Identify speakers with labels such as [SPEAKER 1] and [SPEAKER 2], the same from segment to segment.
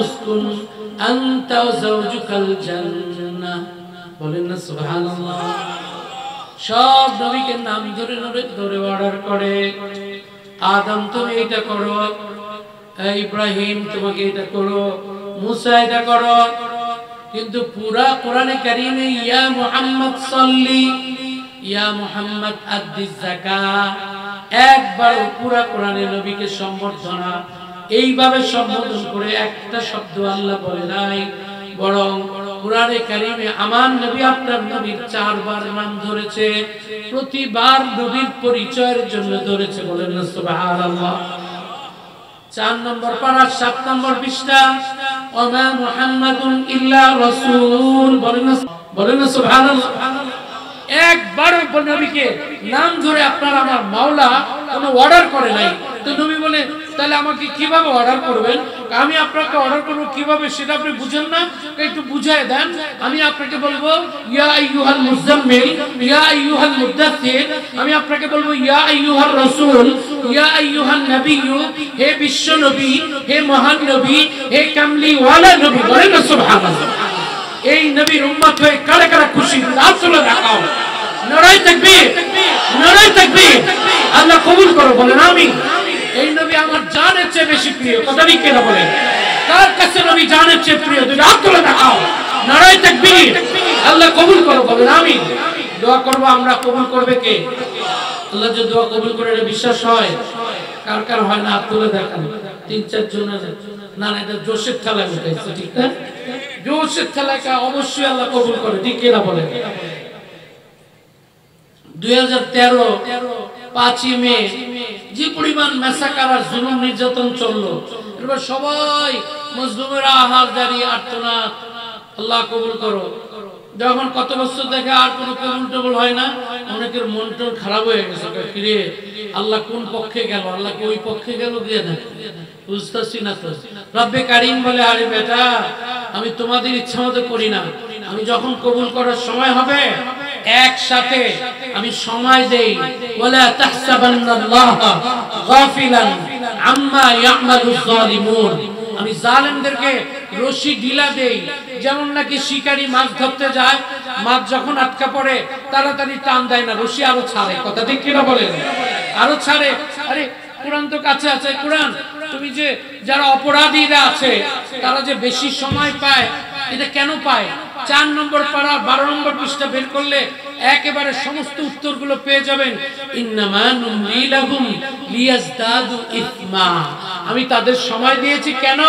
[SPEAKER 1] উসকুন আনতা ওয়া যাওজুকাল জান্নাহ। বলেন না সুবহানাল্লাহ। সব নবীকে নাম ধরে ধরে অর্ডার করে, আদম তুমি এটা করো, ইব্রাহিম তোমাকে এটা করো, মুসা এটা করো। কিন্তু পুরা কোরআনে কারীমে ইয়া মুহাম্মদ সাল্লি, ইয়া মুহাম্মদ আদ্দিস যাকাত, একবার পুরা কোরআনে নবীকে সম্বোধনা এইভাবে সম্বোধন করে একটা শব্দ আল্লাহ বলে নাই, বরং কোরআনে কারীমে আমার নবী আপনার নবীর 4 বার নাম ধরেছে, প্রতিবার নবীর পরিচয়ের জন্য ধরেছে। বলেন না সুবহানাল্লাহ। 4 নম্বর পারা 7 নম্বর পৃষ্ঠা, ওমা মুহাম্মাদুন ইল্লা রাসূল। বলেন না সুবহানাল্লাহ। একবার নবীকে নাম ধরে আপনার আমার মাওলা কোনো অর্ডার করে নাই। তো নবী বলে তাহলে আমাকে কিভাবে অর্ডার করবেন, আমি আপনাকে অর্ডার করব কিভাবে সেটা আপনি বুঝেন না, একটু বুঝায় দেন। আমি আপনাকে বলবো ইয়া আইয়ুহাল মুজাম্মিল, ইয়া আইয়ুহাল মুদাথ্থির। আমি আপনাকে বলবো ইয়া আইয়ুহার রাসূল, ইয়া আইয়ুহান নবিয়্যু, হে বিশ্ব নবী, হে মহান নবী, হে কামলিওয়ালা নবী। বলেন না সুবহানাল্লাহ। এই নবীর উম্মত হয়ে কারা কারা খুশি হাত তুলে দেখাও। নারায়ে তাকবীর, নারায়ে তাকবীর। আল্লাহ কবুল করো। বলেন আমিন। এই নবী আমার জানের চেয়ে বেশি প্রিয়। কথা ঠিক কিনা বলেন? কার কাছে নবী জানের চেয়ে প্রিয়? তুমি হাত তুলে দেখাও। নারায়ে তাকবীর। আল্লাহ কবুল করো। বলেন আমিন। দোয়া করব আমরা, কবুল করবে কে? আল্লাহ যে দোয়া কবুল করে এটা বিশ্বাস হয়? কার কার হয় না? হাত তুলে দেখান। 3-4 জন আছে। না না, এটা জোশের খেলায় উঠাইছে, ঠিক না? জোশের খেলায় অবশ্যই আল্লাহ কবুল করে, ঠিক কিনা বলেন? 2013 5ই মে যে পরিমাণ মেসাকার আর জুলুম নির্যাতন চললো, এবার সবাই মুসলিমেরা আহাজারি আর্তনাদ, আল্লাহ কবুল করো। যখন কত বছর দেখে আর কোনো কবুল টবুল হয় না, অনেকের মন টন খারাপ হয়ে গেছে। কিরে আল্লাহ কোন পক্ষে গেল? আল্লাহ কি ওই পক্ষে গেল? দিয়ে না বুঝতেছি না তো। রব্বে কারীম বলে আরে বেটা, আমি তোমাদের ইচ্ছা মতো করি না। আমি যখন কবুল করার সময় হবে একসাথে আমি সময় দেই। ওয়ালা তাহসাবান্নাল্লাহা গাফিলান আম্মা ইয়ামালুজ জালিমুন। আমি জালেমদেরকে রশি ঢিলা দেই, যেমন নাকি শিকারী মাছ ধরতে যায়, মাছ যখন আটকা পড়ে তাড়াতাড়ি টান দেয় না, রশি আরো ছাড়ে। কথা ঠিক কিনা বলেন? আরো ছাড়ে। আরে কোরআন তো কাছে আছে। কোরআন তুমি যে যারা অপরাধীরা আছে তারা যে বেশি সময় পায়, এটা কেন পায়? 4 নম্বর পারা 12 নম্বর পৃষ্ঠা বের করলে একেবারে সমস্ত উত্তরগুলো পেয়ে যাবেন। ইন্নামা নুমলি লাহুম লিয়াজদাদু ইসমা। আমি তাদের সময় দিয়েছি কেন?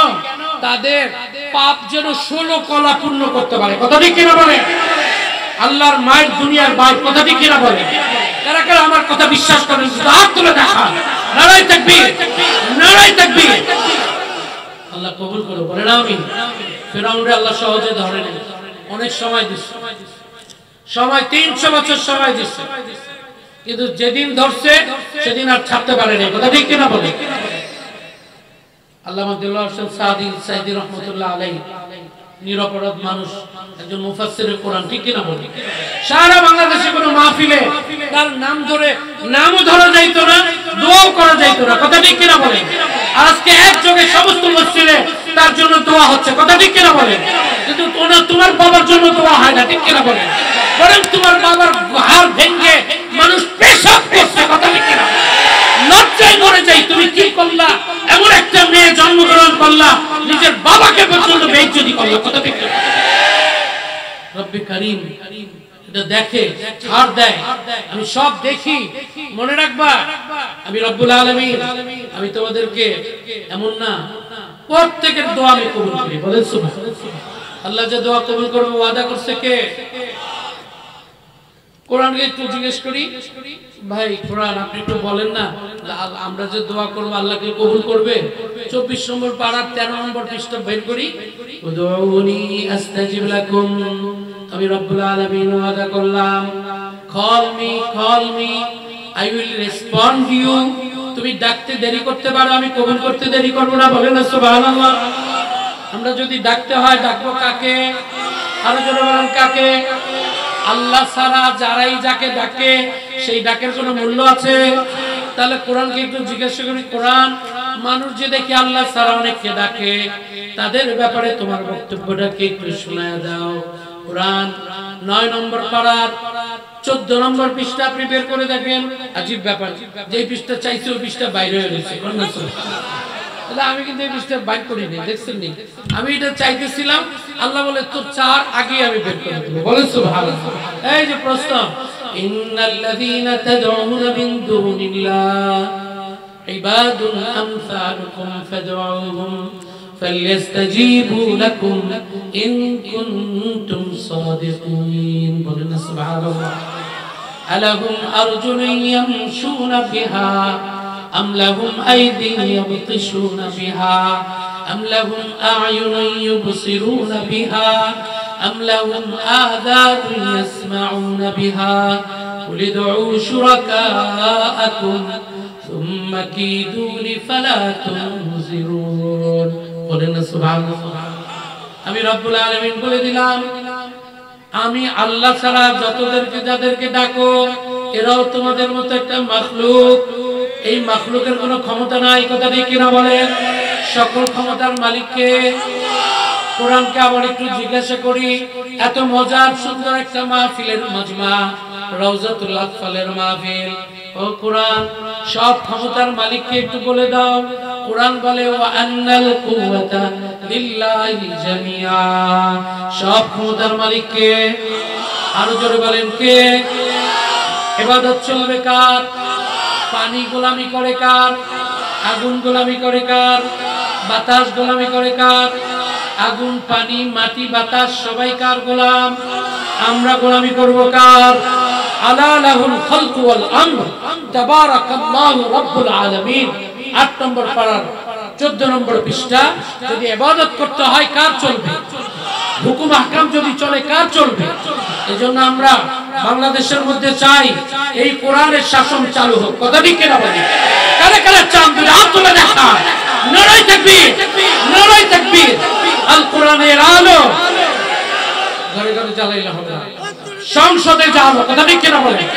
[SPEAKER 1] তাদের পাপ যেন 16 কলা পূর্ণ করতে পারে। কথা ঠিক কিনা বলেন? আল্লাহর মায়ের দুনিয়ার বাইর। কথা ঠিক কিনা বলেন? কারা কারা আমার কথা বিশ্বাস করেন? হাত তুলে দেখান। নারায়ে তাকবীর, নারায়ে তাকবীর। আল্লাহ কবুল করো। বলেন আমিন। ফিরআউনরে আল্লাহ সহজে ধরে নেন, অনেক সময় দিচ্ছে, সময় 300 বছর সময় দিচ্ছে, কিন্তু যেদিন ধরছে সেদিন আর ছাড়তে পারেনি। কথা ঠিক কিনা বলেন? আল্লামা দিলওয়ার হোসেন সাঈদী রাহমাতুল্লাহ আলাইহি নিরপরাধ মানুষ, একজন মুফাসসিরে কোরআন, ঠিক কিনা বলেন? সারা বাংলাদেশে কোনো মাহফিলে তার নাম ধরে নামও ধরা যাইতো না, দোয়াও করা যাইতো না। কথা ঠিক কিনা বলেন? আজকে একযোগে সমস্ত মসজিদে তার জন্য দোয়া হচ্ছে। কথা ঠিক কিনা বলেন? কিন্তু তোমার বাবার জন্য দোয়া হয় না। ঠিক কিনা বলেন? বরং তোমার বাবার হাড় ভেঙে মানুষ পেশাব করছে। কথা ঠিক কিনা? লজ্জায় মরে যাই, তুমি কি করলা? এমন একটা মেয়ে জন্মগ্রহণ করলা, নিজের বাবাকে পর্যন্ত বেইজ্জতি করলা। কথা ঠিক কিনা? রব্বে কারীম এটা দেখে, ছাড় দেয়। আমি সব দেখি, মনে রাখবা আমি রব্বুল আলামিন। আমি তোমাদেরকে এমন না, প্রত্যেকের দোয়া আমি কবুল করি। বলেন সুবহানাল্লাহ। আল্লাহ যে দোয়া কবুল করবে ওয়াদা করছে কে? কোরআনকে একটু জিজ্ঞেস করি, ভাই কোরআন আপনি একটু বলেন না, আমরা যে দোয়া করব আল্লাহকে কবুল করবে? 24 নম্বর পারার 13 নম্বর পৃষ্ঠা বের করি। উদউনি আস্তাজিব লাকুম। আমি রব্বুল আলামিন ওয়াদা করলাম, call me I will respond you. তুমি ডাকতে দেরি করতে পারো, আমি কবুল করতে দেরি করব না। বলেন না সুবহানাল্লাহ। আমরা যদি ডাকতে হয় ডাকবো কাকে? আরো জোরে বলেন কাকে? আল্লাহ ছাড়া যারাই যাকে ডাকে সেই ডাকের কোনো মূল্য আছে? তাহলে কোরআনকে একটু জিজ্ঞাসা করি, কোরআন মানুষ যে দেখে আল্লাহ ছাড়া অনেককে ডাকে, তাদের ব্যাপারে তোমার বক্তব্যটাকে একটু শোনায় দাও। কোরআন 9 নম্বর পারার 14 নম্বর পৃষ্ঠা আপনি বের করে দেখেন। আজীব ব্যাপার, যে পৃষ্ঠা চাইছে ওই পৃষ্ঠা বাইরে হয়ে গেছে। আমি কিন্তু এই পৃষ্ঠা বাইর করিনি, দেখছেন নি? আমি এটা চাইতেছিলাম, আল্লাহ বলে তোর চার আগে আমি বের করে দেব। বলেন সুবহানাল্লাহ। এই যে প্রশ্ন, ইন্নাল্লাযীনা তাদউনা মিন দুনিল্লাহ ইবাদুন আমসালুকুম ফাদউহুম فليستجيبوا لكم إن كنتم صادقين. بولن سبحان الله. ألهم أرجل يمشون بها أم لهم أيدي يبطشون بها أم لهم أعين يبصرون بها أم لهم آذان يسمعون بها قل ادعوا شركاءكم ثم كيدون فلا تنظرون. আমি রব্বুল আলামিন বলে দিলাম, আমি আল্লাহ ছাড়া যতদেরকে যাদেরকে ডাকো এরাও তোমাদের মতো একটা মাখলুক। এই মাখলুকের কোনো ক্ষমতা নাই, কথা ঠিক কিনা বলেন? সকল ক্ষমতার মালিককে। কোরআনকে আবার একটু জিজ্ঞাসা করি, এত মজার সুন্দর একটা মাহফিলের মজমা, রওজাতুল আতফালের মাহফিল। ও কোরআন, সব ক্ষমতার মালিককে একটু বলে দাও। কোরআন বলে ওয়া আন্নাল কুওয়াতা লিল্লাহি জামিআ, সব ক্ষমতার মালিককে। আরো জোরে বলেন কে? ইবাদত চলবে কার? পানি গোলামি করে কার? আগুন গোলামি করে কার? বাতাস গোলামি করে কার? আগুন, পানি, মাটি, বাতাস সবাই কার গোলাম? আমরা গোলামি করব কার? আলা লাহুল খালকু ওয়াল আমর তাবারাকাল্লাহু রাব্বুল আলামিন। 8 নম্বর পারার 14 নম্বর পৃষ্ঠা। যদি ইবাদত করতে হয় কার চলবে? হুকুম আহকাম যদি চলে কার চলবে? এজন্য আমরা বাংলাদেশের মধ্যে চাই এই কোরআনের শাসন চালু হোক। কথা ঠিক কিনা বলেন? কারে কারে চান দুই হাত তুলে দেখা। নারায়ে তাকবীর, নারায়ে তাকবীর। আল কোরআনের আলো ঘরে ঘরে জ্বালাইলে হবে না, সংসদে জ্বালো। কথা ঠিক কিনা বলেন?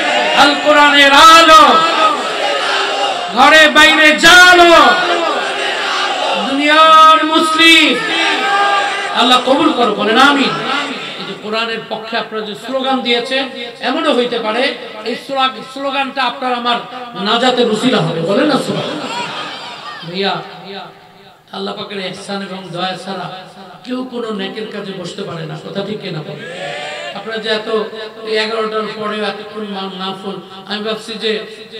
[SPEAKER 1] আল কোরআনের আলো ঘরে বাইরে জ্বালো। দুনিয়ার মুসলিম আল্লাহ কবুল করো, বলেন আমিন। এই যে কোরআনের পক্ষে আপনারা যে স্লোগান দিয়েছে, এমনও হইতে পারে এই স্লোগানটা আপনার আমার নাজাতের উসিলা হবে। বলেন না সুবহানাল্লাহ। ভাইয়া, আল্লাহ পাকের ইহসান এবং দয়া ছাড়া কেউ কোনো নেকের কাজে বসতে পারে না। কথা ঠিক কিনা বলেন? আপনারা যে এত 11টার পরে এতক্ষণ মাহফিল, আমি ভাবছি যে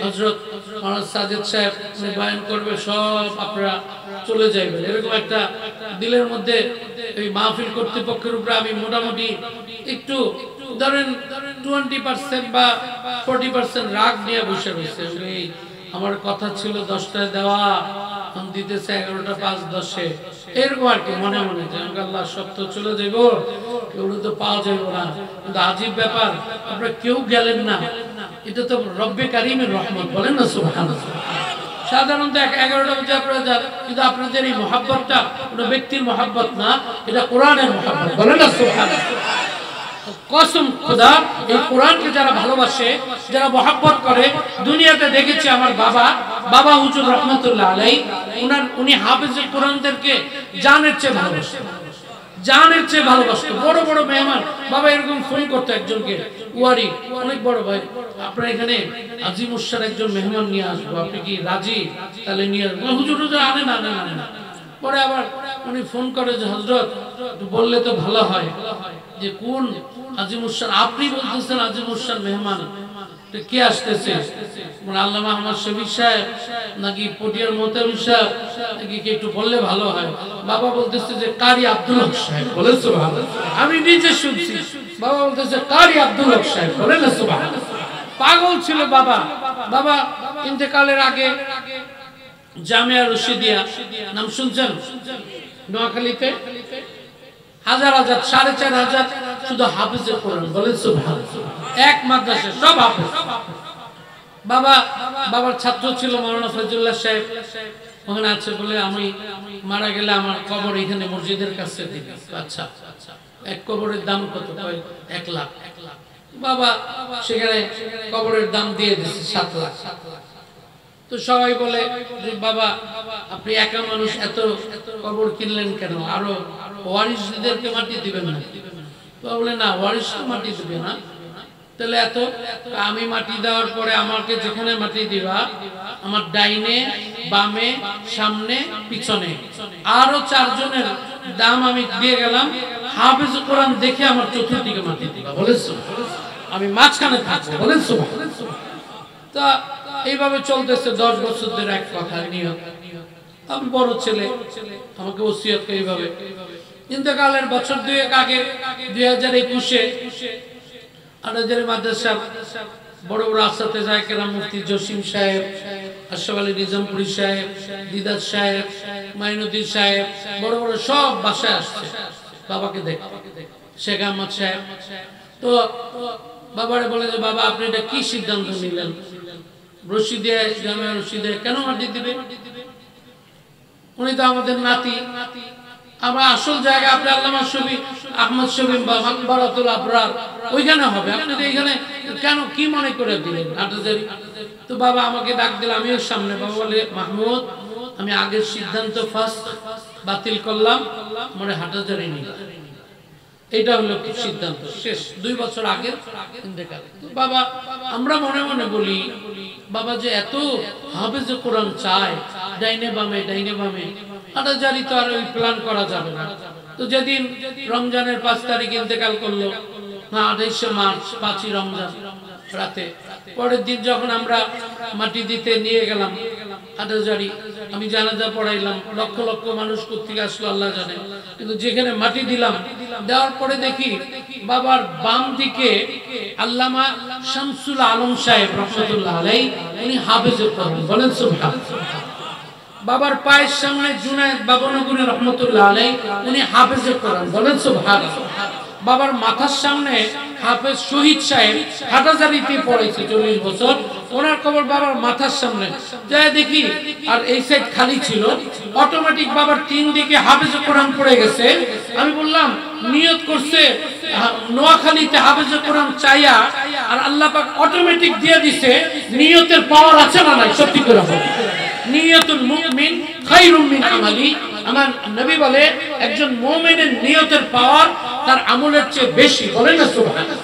[SPEAKER 1] হযরত মাওলানা সাজেদ সাহেব বয়ান করবে, সব আপনারা চলে যাবেন, এরকম একটা দিলের মধ্যে এই মাহফিল কর্তৃপক্ষের উপরে আমি মোটামুটি একটু ধরেন 20% বা 40% রাগ নিয়ে বসে রয়েছে। আমার কথা ছিল 10টায় দেওয়া, দিতেছে 11টা 5-10-এ, এরকম আর কি মনে মনে যে আল্লাহ সব তো চলে যাইব, কেউ তো পাওয়া যাইব না। কিন্তু আজীব ব্যাপার, আপনারা কেউ গেলেন না, এটা তো রব্বে কারিমের রহমত। বলেন না সুবহানাল্লাহ। সাধারণত 11টা বাজে আপনারা যান, কিন্তু আপনাদের এই মহাব্বতটা কোনো ব্যক্তির মহাব্বত না, এটা কোরআনের মহাব্বত। বলেন না সুবহানাল্লাহ। কসম খোদা, এই কোরআনকে যারা ভালোবাসে, যারা মহব্বত করে, দুনিয়াতে দেখেছি আমার বাবা হুজুর রহমাতুল্লাহ আলাইহি, উনি হাফেজে কোরআনদেরকে জানের চেয়ে ভালোবাসতেন, জানের চেয়ে ভালোবাসতেন। বড় বড় মেহমান বাবা এরকম ফোন করতো একজনকে, ওয়ারি অনেক বড় ভাই, আপনার এখানে আজিম উসার একজন মেহমান নিয়ে আসবো, আপনি কি রাজি? তাহলে নিয়ে আসবো। হুজুর আনে না। পরে আবার উনি ফোন করে যে হযরত বললে তো ভালো হয় যে কোন আজিম উসান, আপনি বলতেছেন আজিম উসান মেহমান কে আসতেছে, আল্লামা আহমদ শফিক সাহেব নাকি পটিয়ার মোহতামিম সাহেব নাকি, একটু বললে ভালো হয়। বাবা বলতেছে যে কারি আব্দুল হক সাহেব। বলেন সুবহানাল্লাহ। আমি নিজে শুনছি, বাবা বলতেছে কারি আব্দুল হক সাহেব। বলেন না সুবহানাল্লাহ। পাগল ছিল বাবা। বাবা ইন্তেকালের আগে জামিয়া রশিদিয়া নাম শুনছেন? নোয়াখালীতে হাজার 4,500 শুধু হাফেজে কোরআন। বলেন সুবহানাল্লাহ। এক মাদ্রাসা সব হাফেজ। বাবার ছাত্র ছিল মাওলানা ফজলুল্লাহ সাহেব, ওখানে আছে বলে আমি মারা গেলে আমার কবর এখানে মসজিদের কাছে দিবে। আচ্ছা, এক কবরের দাম কত? 1 লাখ। বাবা সেখানে কবরের দাম দিয়ে দিয়েছে 7 লাখ। তো সবাই বলে যে বাবা আপনি একা মানুষ, এত কবর কিনলেন কেন, আরো ওয়ারিসদেরকে মাটি দিবেন না? বলে না, ওয়ারিস তো মাটি দিবে না। তাহলে এত, আমি মাটি দেওয়ার পরে আমাকে যেখানে মাটি দিবা, আমার ডাইনে বামে সামনে পিছনে আরো 4 জনের দাম আমি দিয়ে গেলাম, হাফেজ কোরআন দেখে আমার চতুর্দিকে মাটি দিবা। বলেছো আমি মাঝখানে থাকবো। বলেছো। তা এইভাবে চলতেছে 10 বছর ধরে এক কথা নিয়ত। আমি বড় ছেলে, আমাকে ওসিয়ত এইভাবে। ইন্তেকালের বছর 2 আগে 2021-এ আনাজারি মাদ্রাসা বড় বড় আসাতে যায় কেরাম, মুফতি জসিম সাহেব, আশরাফ আলী নিজামপুরি সাহেব, দিদার সাহেব, মাইনুদ্দিন সাহেব, বড় বড় সব বাসায় আসছে বাবাকে দেখ, শেখ আহমদ সাহেব। তো বাবারে বলে যে বাবা আপনি এটা কি সিদ্ধান্ত নিলেন, রশিদে জামিয়া রশিদে কেন মাটি দিবে? উনি তো আমাদের নাতি, আমরা আসল জায়গা আপনি আল্লামা শফি আহমদ শফি বা মাকবারাতুল আবরার ওইখানে হবে, আপনি এখানে কেন কি মনে করে দিলেন হাটহাজারী? তো বাবা আমাকে ডাক দিল, আমিও সামনে। বাবা বলে মাহমুদ আমি আগের সিদ্ধান্ত ফার্স্ট বাতিল করলাম, মানে হাটহাজারী নিই। এটা হলো কি সিদ্ধান্ত, শেষ। 2 বছর আগে ইন্তেকাল। বাবা আমরা মনে মনে বলি বাবা যে এত হাফেজ কোরআন চায়, ডাইনে বামে হাটহাজারী তো আর ওই প্ল্যান করা যাবে না। তো যেদিন রমজানের 5 তারিখ ইন্তেকাল করলো, না 28শে মার্চ 5ই রমজান রাতে, পরের দিন যখন আমরা মাটি দিতে নিয়ে গেলাম হাটহাজারী, আমি জানাজা পড়াইলাম, লক্ষ লক্ষ মানুষ কোত্থেকে আসলো আল্লাহ জানে। কিন্তু যেখানে মাটি দিলাম, দেওয়ার পরে দেখি বাবার বাম দিকে আল্লামা শামসুল আলম সাহেব রহমাতুল্লাহ আলাইহি, উনি হাফেজ কোরআন। বলেন সুবহানাল্লাহ। বাবার পায়ের সামনে জুনায়েদ বাবনগরী রহমাতুল্লাহ আলাইহি, উনি হাফেজ কোরআন। বলেন সুবহানাল্লাহ। বাবার মাথার সামনে হাফেজ শহীদ সাহেব হাটহাজারীতে পড়াইছে 40 বছর, ওনার কবর বাবার মাথার সামনে। যাই দেখি আর এই সাইড খালি ছিল, অটোমেটিক বাবার 3 দিকে হাফেজ কোরআন পড়ে গেছে। আমি বললাম নিয়ত করছে নোয়াখালীতে হাফেজ কোরআন চাইয়া, আর আল্লাহ পাক অটোমেটিক দিয়ে দিছে। নিয়তের পাওয়ার আছে না নাই? সত্যি করে বল, নিয়তুল মুমিন খায়রুম মিন আমালি। আমার নবী বলে একজন মুমিনের নিয়তের পাওয়ার তার আমলের চেয়ে বেশি। বলেন না সুবহানাল্লাহ।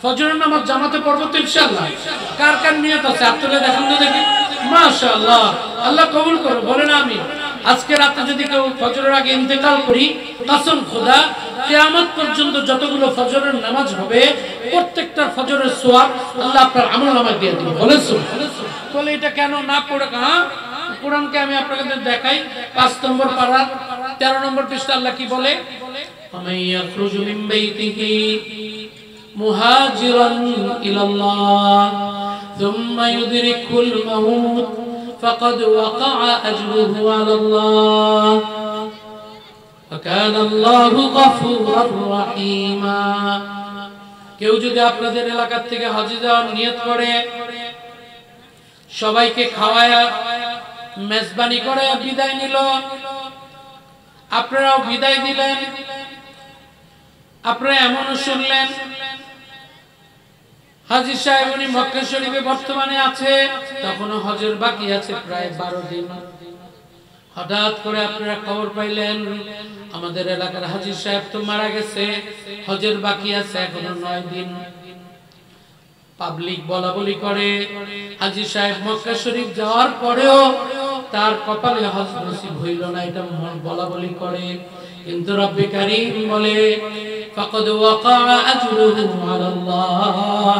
[SPEAKER 1] ফজরের নামাজ জামাতে পড়ব তো ইনশাআল্লাহ। কার কার নিয়ত আছে আপনি দেখুন তো দেখি। মাশাআল্লাহ, আল্লাহ কবুল করুন। বলেন আমিন। আজকে রাতে যদি কেউ ফজরের আগে ইন্তেকাল করি, কসম খোদা কিয়ামত পর্যন্ত যতগুলো ফজরের নামাজ হবে প্রত্যেকটা ফজরের সওয়াব আল্লাহ আপনার আমলনামায় দিয়ে দিবেন। বলেন সুবহানাল্লাহ। বলে এটা কেন না পড়ে? কোরআনকে আমি আপনাদের দেখাই, 5 নম্বর পারা 13 নম্বর পৃষ্ঠা আল্লাহ কি বলে? আমাই ইয়াখরুজু মিন বাইতিহি মুহাজিরান ইলাল্লাহ থুম্মা ইউদরিকুল মাউত ফাকাদ ওয়াকা'a আজরুহু আলাল্লাহ ওয়া কানা আল্লাহু গফুরার রহিমা। কেউ যদি আপনাদের এলাকা থেকে হজে যাওয়ার নিয়ত করে, সবাইকে খাওয়ায়া মেজবানি করে বিদায় নিল, আপনারাও বিদায় দিলেন, আপনারা এমনও শুনলেন হাজী সাহেব উনি মক্কা শরীফে বর্তমানে আছে, তখনও হজের বাকি আছে প্রায় 12 দিন। হঠাৎ করে আপনারা খবর পাইলেন আমাদের এলাকার হাজী সাহেব তো মারা গেছে, হজের বাকি আছে এখনো 9 দিন। পাবলিক বলা বলি করে হাজী সাহেব মক্কা শরীফ যাওয়ার পরেও তার কপালে হজ নসিব হইল না, এটা বলা বলি করে। কিন্তু রব্বে কারীম বলে ফাকাদ ওয়াকা'a আজরুহু আলাল্লাহ।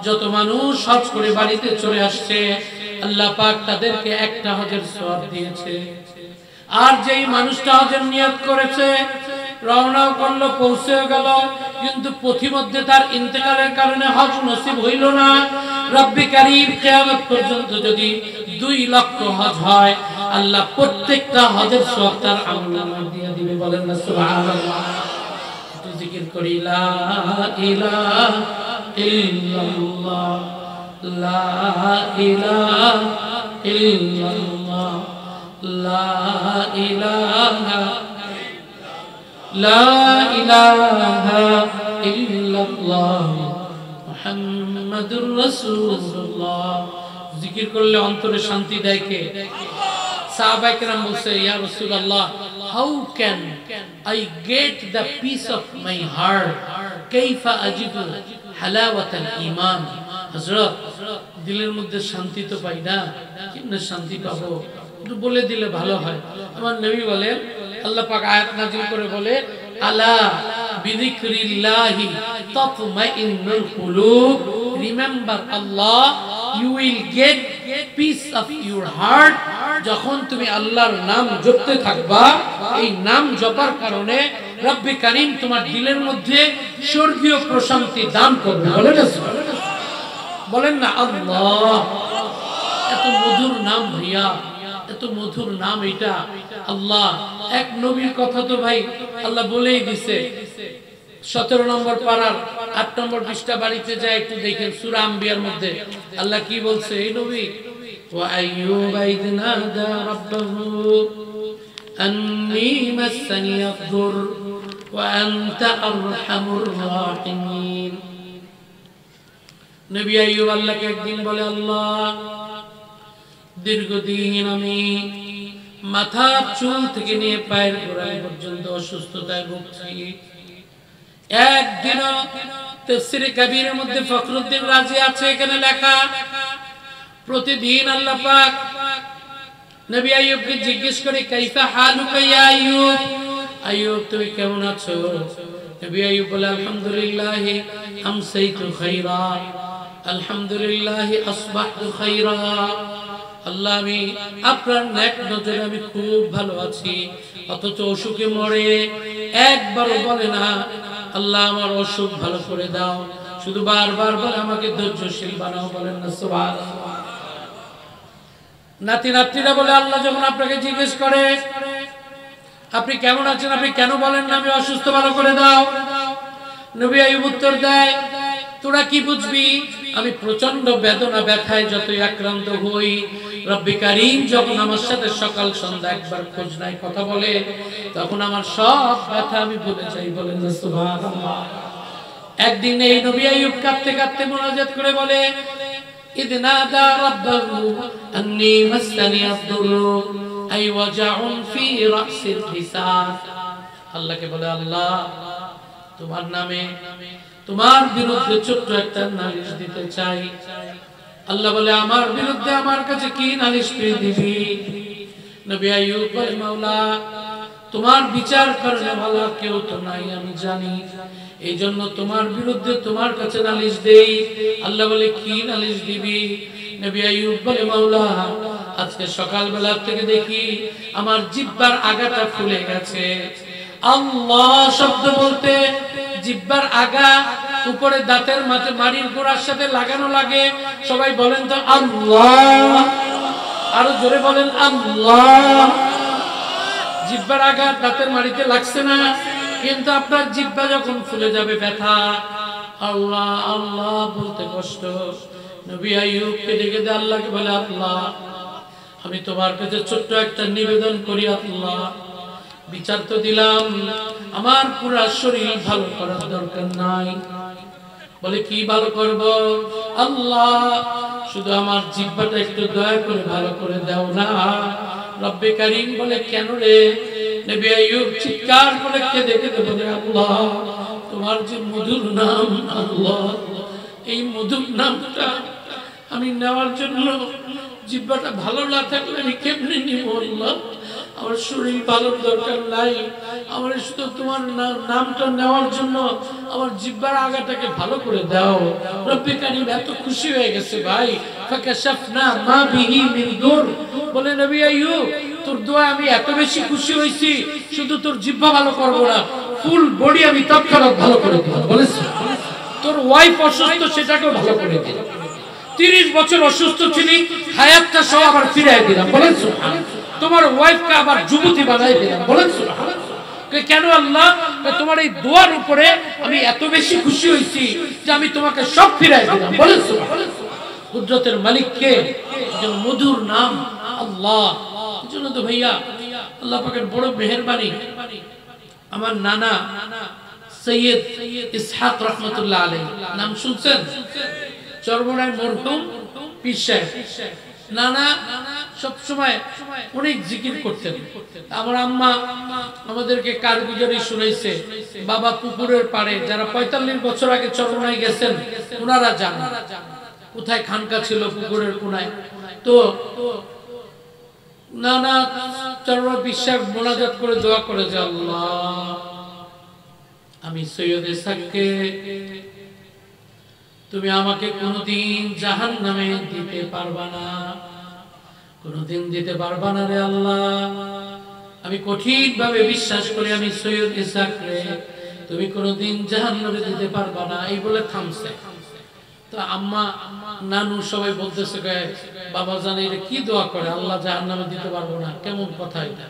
[SPEAKER 1] যত মানুষ হজ করে বাড়িতে চলে আসছে আল্লাহ পাক তাদেরকে একটা হজের সওয়াব দিয়েছে। আর যেই মানুষটা হজের নিয়ত করেছে, রওনাও করলো, পৌঁছেও গেল, কিন্তু পথিমধ্যে তার ইন্তেকালের কারণে হজ নসিব হইল না, রব্বে কারীম কিয়ামত পর্যন্ত যদি 2 লক্ষ হজ হয় আল্লাহ প্রত্যেকটা হজের সওয়াব তার আমলনামায় দিয়ে দিবে। বলেন না সুবহানাল্লাহ। তো জিকির করি লা ইলাহা ইল্লাল্লাহ, লা ইলাহা ইল্লাল্লাহ, লা ইলাহা লা ইলাহা ইল্লাল্লাহ মুহাম্মাদুর রাসূলুল্লাহ। জিকির করলে অন্তরে শান্তি দেয় কে? সাহাবায়ে কেরাম বলছে, ইয়া রাসূলুল্লাহ, how can I get the peace of my heart, কাইফা আজিদু হালাওয়াতাল ঈমান। হযরত, দিলের মধ্যে শান্তি তো পাই না, কেমনে শান্তি পাবো? একটু বলে দিলে ভালো হয়। আমার নবী বলেন, আল্লাহ পাক আয়াত নাযিল করে বলে, আলা বিযিকরিল্লাহি তাতমাইন্নুল কুলুব, remember Allah, you will get peace of your heart. যখন তুমি আল্লাহর নাম জপতে থাকবা, এই নাম জপার কারণে রব্বে কারীম তোমার দিলের মধ্যে স্বর্গীয় প্রশান্তি দান করবে। বলেন না আল্লাহ। এত মধুর নাম ভাইয়া, এত মধুর নাম এটা আল্লাহ। এক নবীর কথা তো ভাই আল্লাহ বলেই দিছে। 17 নম্বর পারার 8 নম্বর পৃষ্ঠা বাড়িতে যায় একটু দেখেন, সূরা আম্বিয়ার মধ্যে আল্লাহ কি বলছে এই নবী, ওয়া আইয়ুবা ইয নাদা রাব্বাহু আন্নী মাসানিয়াদ দুর ওয়া আনতা আরহামুর রাহিমিন। নবী আইয়ুব আল্লাহকে একদিন বলে, আল্লাহ, দীর্ঘদিন আমি মাথার চুল থেকে নিয়ে পায়ের গোড়ালি পর্যন্ত অসুস্থতায় ভুগছি। একদিন তাফসীরে কাবীরের মধ্যে ফখরুদ্দীন রাজি আছে, এখানে লেখা, প্রতিদিন আল্লাহ পাক নবী আইয়ুবকে জিজ্ঞেস করে, কাইফা হালুকা ইয়া আইয়ুব, আইয়ুব তুমি কেমন আছো? নবী আইয়ুব বলে, আলহামদুলিল্লাহ আমসাইতু খাইরা, আলহামদুলিল্লাহ আসবাহতু খাইরা। আল্লাহ, আমি আপনার নেক নজরে আমি খুব ভালো আছি। অথচ অসুখে মরে একবারও বলে না আল্লাহ আমার অসুখ ভালো করে দাও, শুধু বারবার বলে আমাকে ধৈর্যশীল বানাও। বলেন না সুবহানাল্লাহ। নাতি নাতনিরা বলে, আল্লাহ যখন আপনাকে জিজ্ঞেস করে আপনি কেমন আছেন, আপনি কেন বলেন না আমি অসুস্থ, ভালো করে দাও? নবী আইয়ুব উত্তর দেয়, তোরা কি বুঝবি, আমি প্রচন্ড বেদনা ব্যথায় যতই আক্রান্ত হই, রব্বে কারীম যখন আমার সাথে সকাল সন্ধ্যা একবার খোঁজ নাই, কথা বলে, তখন আমার সব ব্যথা আমি ভুলে যাই। বলেন না সুবহানাল্লাহ। একদিন এই নবী আইয়ুব কাঁদতে কাঁদতে মুনাজাত করে বলে, ইয নাদা রাব্বাহু আন্নী মাসানিয়াদ দুর আই ওয়াজাউন ফি রাসিল হিসাব। আল্লাহকে বলে, আল্লাহ তোমার নামে তোমার বিরুদ্ধে ছোট্ট একটা নালিশ দিতে চাই। আল্লাহ বলে, আমার বিরুদ্ধে আমার কাছে কি নালিশ পেয়ে দিবি? নবী আইয়ুব বলে, মাওলা তোমার বিচার করতে ভালো কেউ তো নাই আমি জানি, এই জন্য তোমার বিরুদ্ধে তোমার কাছে নালিশ দেই। আল্লাহ বলে, কি নালিশ দিবি? নবী আইয়ুব বলে, মাওলা আজকে সকালবেলা থেকে দেখি আমার জিহ্বার আগাটা ফুলে গেছে। আল্লাহ শব্দ বলতে জিহ্বার আগা উপরে দাঁতের মাঝে মাড়ির গোড়ার সাথে লাগানো লাগে। সবাই বলেন তো আল্লাহ, আরো জোরে বলেন আল্লাহ। জিহ্বার আগা দাঁতের মাড়িতে লাগছে না, কিন্তু আপনার জিহ্বা যখন ফুলে যাবে ব্যথা, আল্লাহ আল্লাহ বলতে কষ্ট। নবী আইয়ুবকে ডেকে দিয়ে আল্লাহকে বলে, আল্লাহ আমি তোমার কাছে ছোট্ট একটা নিবেদন করি, আল্লাহ বিচার তো দিলাম, আমার পুরো শরীর ভালো করার দরকার নাই। বলে, কি ভালো করব? আল্লাহ শুধু আমার জিহ্বাটা একটু দয়া করে ভালো করে দাও না। রব্বে কারীম বলে, কেন রে? নবী আইয়ুব চিৎকার করে কেঁদে কেঁদে বলে, আল্লাহ তোমার যে মধুর নাম, আল্লাহ এই মধুর নামটা আমি নেওয়ার জন্য জিহ্বাটা ভালো না থাকলে আমি কেমনে নিব? আল্লাহ আমার শরীর ভালো দরকার নাই, আমার শুধু তোমার নামটা নেওয়ার জন্য আমার জিহ্বার আগাটাকে ভালো করে দাও। রব্বে কারীম এত খুশি হয়ে গেছে ভাই, ফাকাশাফনা মা বিহি মিন দুর। বলে, নবী আইয়ুব তোর দোয়া আমি এত বেশি খুশি হইছি, শুধু তোর জিহ্বা ভালো করব না, ফুল বডি আমি তৎক্ষণাৎ ভালো করে দেব। বলেছে তোর ওয়াইফ অসুস্থ, সেটাকেও ভালো করে দিলাম। 30 বছর অসুস্থ ছিলি, হায়াতটা সব আবার ফিরিয়ে দিলাম। বলেন সুবহানাল্লাহ। তোমার ওয়াইফকে আবার যুবতী বানাই দিলাম। বলেন সুবহানাল্লাহ। কেন আল্লাহ? তোমার এই দোয়ার উপরে আমি এত বেশি খুশি হইছি যে আমি তোমাকে সব ফিরিয়ে দিলাম। বলেন সুবহানাল্লাহ। কুদরতের মালিক কে? যে মধুর নাম আল্লাহ। এজন্য তো ভাইয়া আল্লাহ পাকের বড় মেহেরবানি। আমার নানা সৈয়দ ইসহাক রহমাতুল্লাহ আলাইহি নাম শুনছেন? চরমোনাই মরহুম পীর সাহেব নানা সব সময় অনেক জিকির করতেন। আমার আম্মা আমাদেরকে কারগুজারি শুনাইছে, বাবা পুকুরের পাড়ে যারা ৪৫ বছর আগে চরমনায় গেছেন ওনারা জানেন কোথায় খানকা ছিল পুকুরের কোনায়। তো নানা চরমনায় পীর সাহেব মোনাজাত করে দোয়া করে যে আল্লাহ আমি সৈয়দ ইসহাককে তুমি আমাকে কোনোদিন জাহান্নামে দিতে পারবা না, কোনোদিন দিতে পারবা না রে আল্লাহ। আমি কঠিন ভাবে বিশ্বাস করি আমি সৈয়দ ইসহাককে তুমি কোনোদিন জাহান্নামে দিতে পারবা না, এই বলে থামছে। তো আম্মা নানু সবাই বলতেছে বাবা জানে এটা কি দোয়া করে, আল্লাহ জাহান্নামে দিতে পারবো না, কেমন কথা এটা,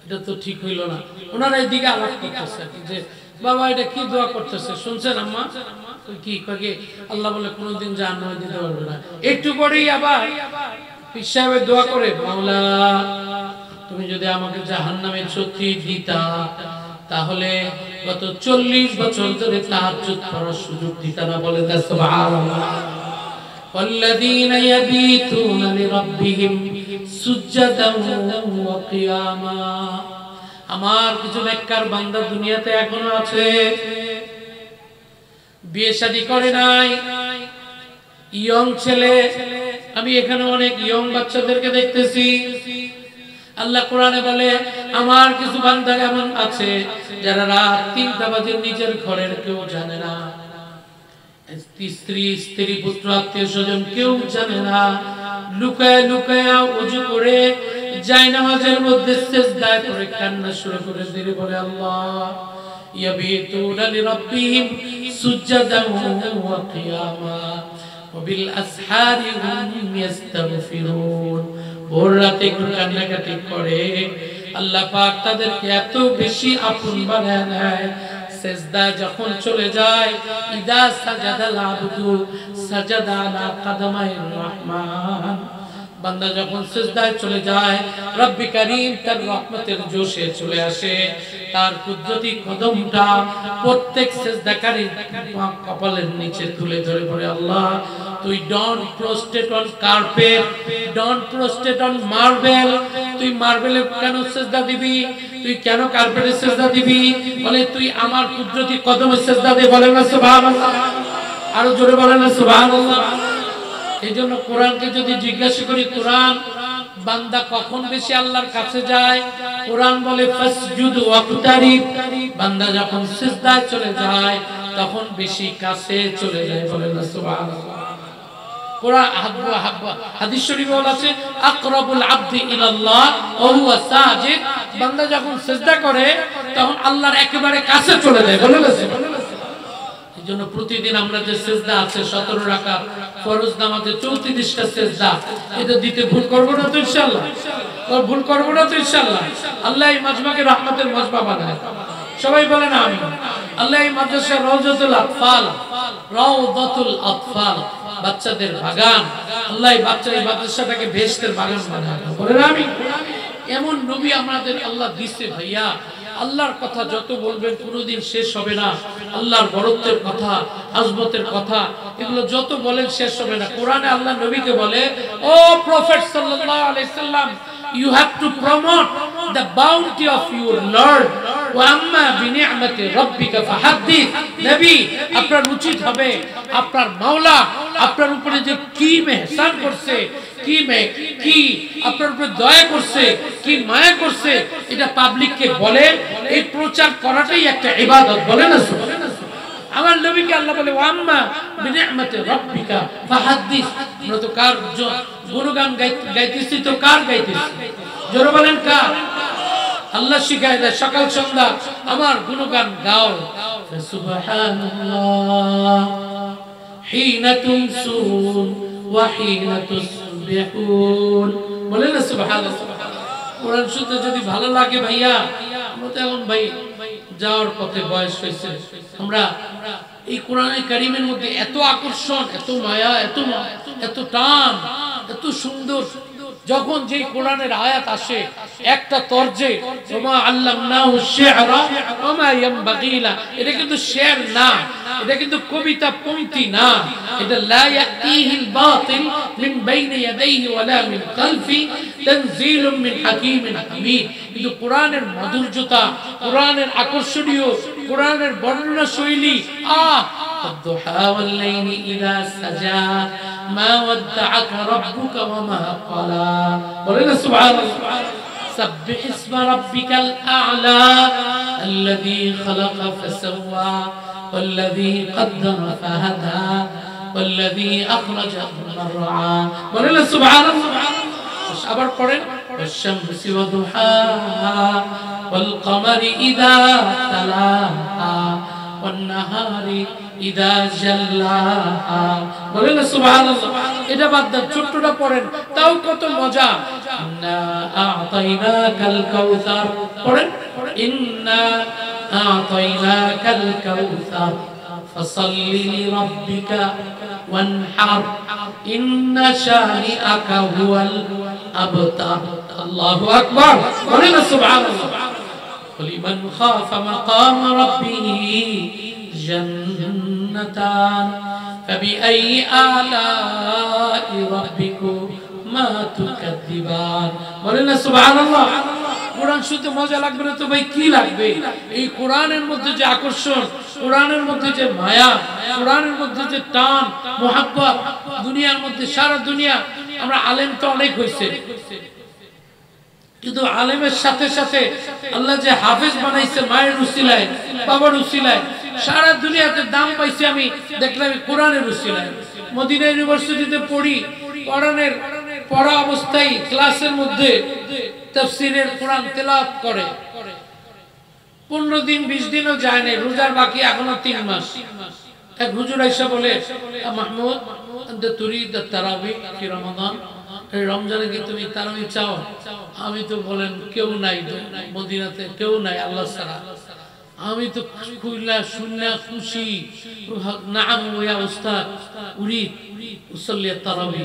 [SPEAKER 1] এটা তো ঠিক হইল না। ওনারা এদিকে আলাপ করতেছে যে বাবা এটা কি দোয়া করতেছে, শুনছেন আম্মা? কি কয়ে আল্লাহ বলে কোনোদিন জাহান্নামে দিতে পারবে না। একটু পরেই আবার পীর সাহেবের দোয়া করে মাওলা তুমি যদি আমাকে জাহান্নামে সত্যি দিতা তাহলে গত ৪০ বছর ধরে তাহাজ্জুদ পড়ার সুযোগ দিতা না। বলে না সুবহানাল্লাহ। والذين يبيتون لربهم سجدا وقياما। আমার কিছু নেককার বান্দা দুনিয়াতে এখনো আছে, বিয়ে শাদী করে নাই, ইয়ং ছেলে। আমি এখানে অনেক ইয়ং বাচ্চাদেরকে দেখতেছি। আল্লাহ কোরআনে বলে আমার কিছু বান্দা এমন আছে যারা রাত ৩টা বাজে নিজের ঘরের কেউ জানে না, স্ত্রী পুত্র আত্মীয় স্বজন কেউ জানে না, লুকায় লুকায় ওযু করে জায়নামাজের মধ্যে সিজদায় পড়ে কান্না শুরু করে দিলে বলে আল্লাহ ইয়াবিতুনা লিরাব্বিহিম সুজদান ওয়া কিয়ামা ওয়া বিল আসহারি হুম ইস্তাগফিরুন। ভোর রাতে একটু কান্নাকাটি করে আল্লাহ পাক তাদেরকে এত বেশি আপন বানায় নেয়। সিজদা যখন চলে যায় ইদা সাজাদাল আবদু সাজাদা আলা কাদামাইর রহমান। বান্দা যখন সিজদায় চলে যায় রব্বি কারীম তার রহমতের জোশে চলে আসে, তার কুদরতি কদমটা প্রত্যেক সিজদাকারীর কপালের নিচে তুলে ধরে পড়ে আল্লাহ তুই don't prostate on carpet, don't prostate on marble. তুই মার্বেলে কেন সিজদা দিবি, তুই কেন কার্পেটে সিজদা দিবি? বলে তুই আমার কুদরতি কদমে সিজদা দে। বলেন না সুবহানাল্লাহ, আরো জোরে বলেন না সুবহানাল্লাহ। এই জন্য কোরআনকে যদি জিজ্ঞাসা করি কোরআন বান্দা কখন বেশি আল্লাহর কাছে যায়, কোরআন বলে ফাসজুদ ওয়াকতারিব। বান্দা যখন সিজদায় চলে যায় তখন বেশি কাছে চলে যায়। বলেন না সুবহানাল্লাহ। কোরআন হাদিস শরীফে বলা আছে আকরাবুল আবদি ইলাল্লাহ ওয়া হুয়া সাজিদ। বান্দা যখন সিজদা করে তখন আল্লাহর একেবারে কাছে চলে যায়। বলেন না সুবহানাল্লাহ। জন্য প্রতিদিন আমরা যে সিজদা আছে 17 রাকাত ফরজ নামাজে 34টা সিজদা, এটা দিতে ভুল করব না তো ইনশাআল্লাহ, ভুল করব না তো ইনশাআল্লাহ। আল্লাহ এই মাজমাকে রহমতের মাজমা বানায়। সবাই বলেন আমিন। আল্লাহ এই মাদ্রাসা রাউজাতুল আতফাল, রাউদাতুল আতফাল বাচ্চাদের বাগান, আল্লাহ এই মাদ্রাসাটাকে বেহেশতের বাগান বানায়। বলেন আমিন। এমন নবী আমাদের আল্লাহ দিয়েছে ভাইয়া, আল্লাহর কথা যত বলবেন কোনোদিন শেষ হবে না। আল্লাহর বড়ত্বের কথা, আজমতের কথা এগুলো যত বলেন শেষ হবে না। কোরআনে আল্লাহ নবীকে বলে ও প্রফেট সাল্লাল্লাহু আলাইহি সাল্লাম, you have to promote the bounty of your Lord wa amma bi ni'mati rabbika fahaddith। নবী আপনার উচিত হবে আপনার মাওলা আপনার উপরে যে কি মেহসান করছে, কি আপনার উপরে দয়া করছে, কি মায়া করছে, এটা পাবলিককে বলে এই প্রচার করাটাই একটা ইবাদত। বলে না আমার নবীকে আল্লাহ বলে ওয়া আম্মা বিনি'মাতি রাব্বিকা ফাহাদ্দিস। আমরা তো কার গুণগান গাইতেছি, তো কার গাইতেছি? জোরে বলেন কার? আল্লাহ শিখায় দেয় সকাল সন্ধ্যা আমার গুণগান গাও। সুবহানাল্লাহ হিনা তুমসুন ওয়া হিনা তুসবিহুন। বলেন না সুবহানাল্লাহ। কোরআন শুনতে যদি ভালো লাগে ভাইয়া, আমরা তো এখন ভাই যাওয়ার পথে বয়স হয়েছে, আমরা এই কোরআনে কারীমের মধ্যে এত আকর্ষণ, এত মায়া, এত টান, এত সুন্দর যখন যেই কোরআনের আয়াত আসে একটা তরজে ওমা আল্লামনাহু শি'রা ওমা ইয়ানবাগী লা, এটা কিন্তু শের না, এটা কিন্তু কবিতা পংক্তি না, এটা লা ইয়াতিহিল বাতিল মিন বাইনি ইয়াদাইহি ওয়ালা মিন খালফি তানজিলুম মিন হাকীমিন হামিদ। কিন্তু কোরআনের মাধুর্যতা, কোরআনের আকর্ষণীয়, কোরআনের বর্ণনা শৈলী الضحى والليل إذا سجى ما ودعك ربك وما قلى. قلنا سبحان الله. سبح اسم ربك الأعلى الذي خلق فسوى والذي قدر فهدى والذي أخرج المرعى. قلنا سبحان الله. আবার পড়েন والشمس وضحاها والقمر إذا تلاها والنهار إذا جلاها. বলেন সুবহানাল্লাহ। এটা বাদ দেন, ছোটটা পড়েন, তাও কত মজা। ইন্না আ'তাইনাকাল কাউসার, পড়েন ইন্না আ'তাইনাকাল কাউসার ফাসাল্লি লিরাব্বিকা ওয়ানহার ইন্না শানিআকা হুয়াল আবতার। আল্লাহু আকবার। বলেন সুবহানাল্লাহ। ولمن خاف مقام ربه جنتان فبأي آلاء ربكما تكذبان. বলেন সুবহানাল্লাহ। কোরআন শুনতে মজা লাগবে না তো ভাই কি লাগবে? এই কোরআনের মধ্যে যে আকর্ষণ, কোরআনের মধ্যে যে মায়া, কোরআনের মধ্যে যে টান মোহাব্বত, দুনিয়ার মধ্যে সারা দুনিয়া, আমরা আলেম তো অনেক হয়েছে, কিন্তু আলেমের সাথে সাথে আল্লাহ যে হাফেজ বানাইছে মায়ের উসিলায়, বাবার উসিলায়, সারা দুনিয়াতে দাম পাইছি আমি দেখলাম কোরআনের উসিলায়। মদিনা ইউনিভার্সিটিতে পড়ি, কোরআনের পড়া অবস্থায় ক্লাসের মধ্যে তাফসীরের কোরআন তেলাওয়াত করে, 15 দিন 20 দিনও যায় না, রোজার বাকি এখনো 3 মাস। এক হুজুর আয়েশা বলে, মাহমুদ আনতা তুরিদ তারাবি ফি রমাদান, এই রমজানে কি তুমি তারাবি চাও? আমি তো বলেন কেউ নাই মদিনাতে, কেউ নাই আল্লাহ ছাড়া। আমি তো খুইলা শুননা খুশি, নাম ওয়া উস্তাদ উরিদ উসাল্লি তারাবি,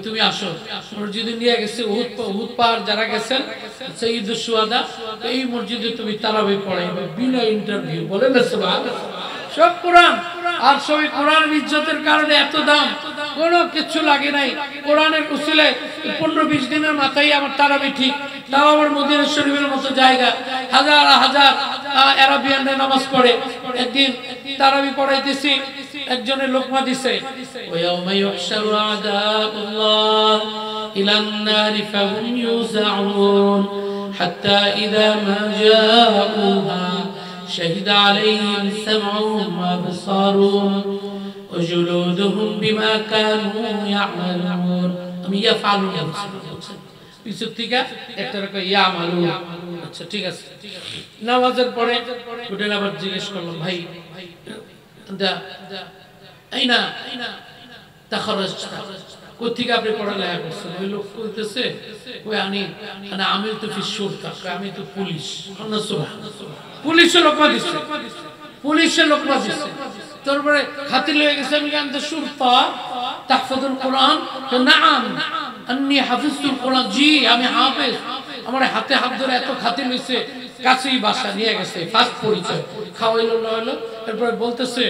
[SPEAKER 1] তুমি আসো। মসজিদে নিয়ে গেছে উহুদ পাহাড়, যারা গেছেন সাইয়্যিদুশ শুহাদা, এই মসজিদে তুমি তারাবি পড়াইবে বিনা ইন্টারভিউ। বলেন না সুবহানাল্লাহ। সব কোরআন, আর সবই কোরআনের ইজ্জতের কারণে এত দাম, কোনো কিছু লাগে নাই। কোরআনের উসিলায় 15-20 দিনের মাথায় আমার তারাবি ঠিক, তাও আমার মদিনা শরীফের মতো জায়গা, হাজার হাজার আরাবিয়ানরা নামাজ পড়ে। একদিন তারাবি পড়াইতেছি, একজনের লোকমা দিছে, ওয়ায়াউমা ইউহশারু আ'দাউল্লাহ ইলান নারি ফাহুম ইউযাউন হাত্তা ইযা মা জাউহা شهد عليهم سمعهم وأبصارهم وجلودهم بما كانوا يعملون. আমি ইয়াফআলুন পিছন থেকে একটা রকম ইয়ামালুন। আচ্ছা ঠিক আছে। নামাজের পরে উঠে আবার জিজ্ঞেস করলাম, ভাই আইনা তাখরাজতা, কোথেকে আপনি পড়ালেখা করছেন? ওই লোক বলতেছে, আমি তো ফিশুরতা, আমি তো পুলিশ। পুলিশের লোকমা দিচ্ছে, পুলিশের লোকমা দিচ্ছে। তারপরে খাতির লেগে গেছে, আমি জানতে সুরতা তাহফাজুল কোরআন, নাআম আন্নী হাফিজতুল কোরআন, জি আমি হাফেজ। আমার হাতে হাত ধরে এত খাতির হইছে, কাছেই বাসা নিয়ে গেছে, ফার্স্ট পরিচয় খাওয়াইলো হলো। এরপরে বলতেছে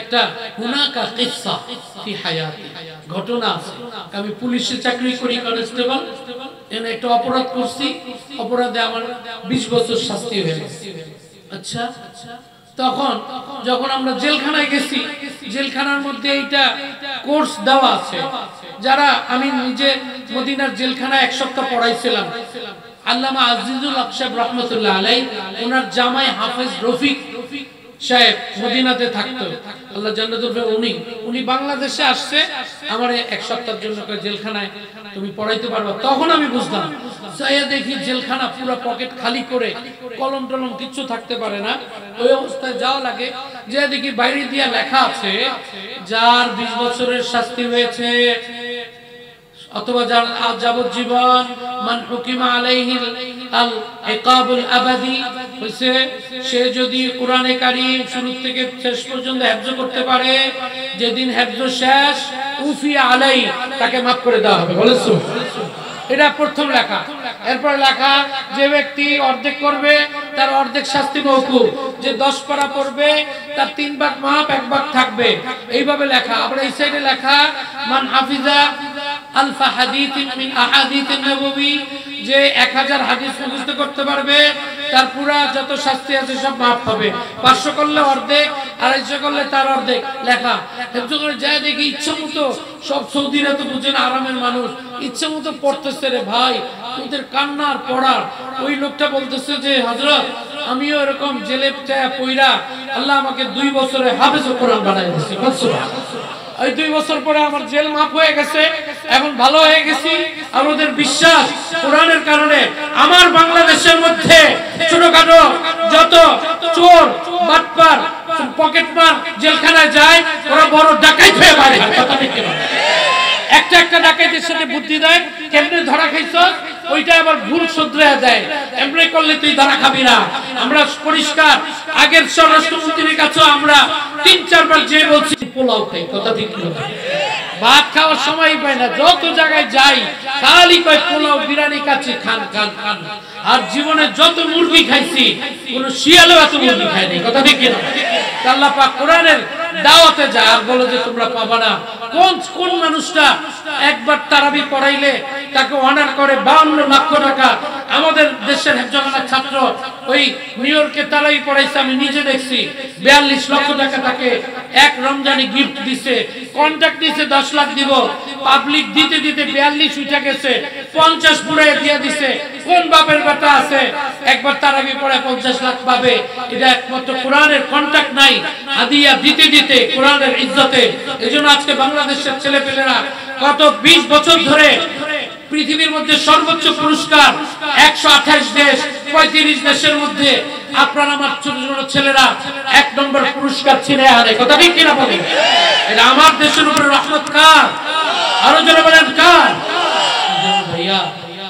[SPEAKER 1] একটা হুনাকা কিসসা ফি হায়াতি, ঘটনা আছে। আমি পুলিশে চাকরি করি, কনস্টেবল, এনে একটা অপরাধ করছি, অপরাধে আমার 20 বছর শাস্তি হয়ে গেছে। আচ্ছা, তখন যখন আমরা জেলখানায় গেছি, জেলখানার মধ্যে এইটা কোর্স দেওয়া আছে, যারা আমি নিজে মদিনার জেলখানায় 1 সপ্তাহ পড়াইছিলাম। আল্লামা আজিজুল হক সাহেব রাহমাতুল্লাহ আলাইহি, ওনার জামাই হাফেজ রফিক সাহেব মদিনাতে থাকতো, আল্লাহ জান্নাতুল ফেরদাউস। উনি বাংলাদেশে আসছে, আমার 1 সপ্তাহের জন্য জেলখানায় তুমি পড়াইতে পারবা। তখন আমি বুঝলাম, যাইয়া দেখি জেলখানা পুরো পকেট খালি করে, কলম টলম কিচ্ছু থাকতে পারে না। ওই অবস্থায় যাওয়া লাগে, যে দেখি বাইরে দিয়া লেখা আছে, যার 20 বছরের শাস্তি হয়েছে অথবা যার যাবজ্জীবন, মান হুকিমা আলাইহি আল ইকাবুল আবাদি হইছে, সে যদি কোরআনে কারীম শুরু থেকে শেষ পর্যন্ত হিফজ করতে পারে, যেদিন হিফজ শেষ উফি আলাই, তাকে maaf করে দেওয়া হবে। বলেন সুবহানাল্লাহ। এটা প্রথম লেখা। এরপর লেখা যে ব্যক্তি অর্ধেক করবে তার অর্ধেক শাস্তি মওকুফ, যে 10 পারা পড়বে তার 3 ভাগ মাপ 1 ভাগ থাকবে, এইভাবে লেখা। আবার এই সাইডে লেখা মান হাফিজা আলফা হাদিসিন মিন আহাদিসিন নববী, যে 1000 হাদিস মুখস্থ করতে পারবে তার পুরা যত শাস্তি আছে সব মাফ হবে। 500 করলে অর্ধেক, 250 করলে তার অর্ধেক লেখা। হেফজ করে যায় দেখি ইচ্ছামতো সব সৌদিরা তো বুঝেন আরামের মানুষ, ইচ্ছামতো পড়তেছে রে ভাই, ওদের কান্নার পড়ার। ওই লোকটা বলতেছে যে হযরত আমিও এরকম জেলে পয়রা আল্লাহ আমাকে 2 বছরে হাফেজ কোরআন বানায় দিয়েছে। এই 2 বছর পরে আমার জেল মাফ হয়ে গেছে, এখন ভালো হয়ে গেছি। আমাদের বিশ্বাস কোরআনের কারণে আমার বাংলাদেশের মধ্যে ছোটখাটো যত চোর বাটপার পকেটমার জেলখানায় যায় ওরা বড় ডাকাইত হয়ে বাইরে হয়। কথা ঠিক কিনা? একটা একটা ডাকাইতের সাথে বুদ্ধি দেয় কেমনে ধরা খাইছ, ওইটা আবার ভুল শুধরে দেয়, এমনি করলে তুই ধরা খাবি না। আমরা পরিষ্কার আগের স্বরাষ্ট্রমন্ত্রীর কাছে আমরা 3-4 বার যে বলছি পোলাও খাই। কথা ঠিক কিনা? ভাত খাওয়ার সময় পাই না, যত জায়গায় যাই খালি কয় পোলাও বিরিয়ানি খাচ্ছি, খান খান খান। আর জীবনে যত মুরগি খাইছি কোন শিয়ালও এত মুরগি খায়নি। কথা ঠিক কিনা? আল্লাহ পাক কোরআনের দাওয়াতে যায় আর বলে যে তোমরা পাবা না। কোন মানুষটা একবার তারাবি পড়াইলে তাকে অনার করে 52 লক্ষ টাকা। আমাদের দেশের হেফজখানার ছাত্র ওই নিউ ইয়র্কে তারাবি পড়াইছে, আমি নিজে দেখছি। 42 লক্ষ টাকা তাকে এক রমজানে গিফট দিছে, কন্ট্রাক্ট দিছে 10 লাখ দিব, পাবলিক দিতে দিতে 42 উঠে গেছে, 50 পুরে দিয়ে দিছে। কোন বাপের বেটা আছে একবার তারাবি পড়ে 50 লাখ পাবে? এটা একমাত্র কোরআনের কন্ট্রাক্ট নাই, হাদিয়া দিতে দিতে কোরআনের ইজ্জতে। এজন্য আজকে বাংলাদেশের ছেলেপেলেরা গত 20 বছর ধরে পৃথিবীর মধ্যে সর্বোচ্চ পুরস্কার 128 দেশ 35 দেশের মধ্যে আপনার আমার ছোট ছোট ছেলেরা 1 নম্বর পুরস্কার ছিনে আনে। কথা ঠিক কিনা বলেন? এটা আমার দেশের উপরে রহমত কার? আরো জোরে বলেন কার? ভাইয়া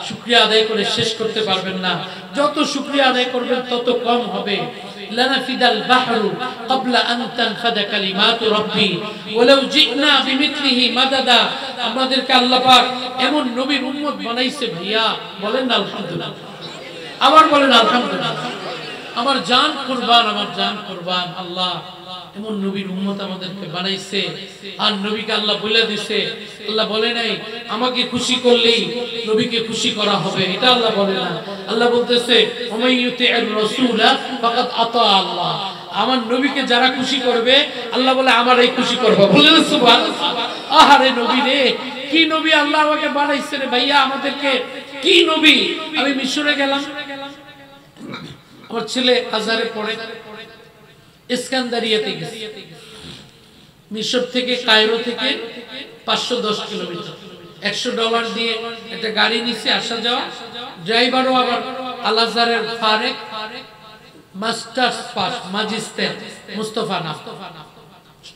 [SPEAKER 1] শুকরিয়া আদায় করে শেষ করতে পারবেন না। যত শুকরিয়া আদায় করবেন তত কম হবে। লানাফিদাল বাহরু ক্বাবলা আন তানফাদা কালিমাতু রাব্বি ওয়ালাউ জিনা বিমিথলিহি মাদাদা। আমাদেরকে আল্লাহ পাক এমন নবীর উম্মত বানাইছে ভাইয়া, বলেন না আলহামদুলিল্লাহ। আবার বলেন আলহামদুলিল্লাহ। আমার জান কুরবান, আমার জান কুরবান। আল্লাহ এমন নবীর উম্মত আমাদেরকে বানাইছে। আর নবীকে আল্লাহ বলে দিয়েছে, আল্লাহ বলে নাই আমাকে খুশি করলেই নবীকে খুশি করা হবে, এটা আল্লাহ বলে না। আল্লাহ বলতেছে ওমাইয়ুতির রাসূলা ফাকাদ আতা আল্লাহ। আমার নবীকে যারা খুশি করবে আল্লাহ বলে আমারই খুশি করবে। বলেন সুবহানাল্লাহ। আহারে নবী রে, কি নবী আল্লাহ আমাকে বানাইছে রে ভাইয়া, আমাদেরকে কি নবী। আমি মিশরে গেলাম, আমার ছেলে আজহারে পড়ে, ইস্কান্দারিয়াতে গেছে। মিশর থেকে কায়রো থেকে 510 কিলোমিটার, $100 দিয়ে একটা গাড়ি নিচে আসা যাওয়া। ড্রাইভারও আবার আল আজহারের ফারেক, মাস্টার্স পাস, ম্যাজিস্ট্রেট মুস্তাফা নাফ,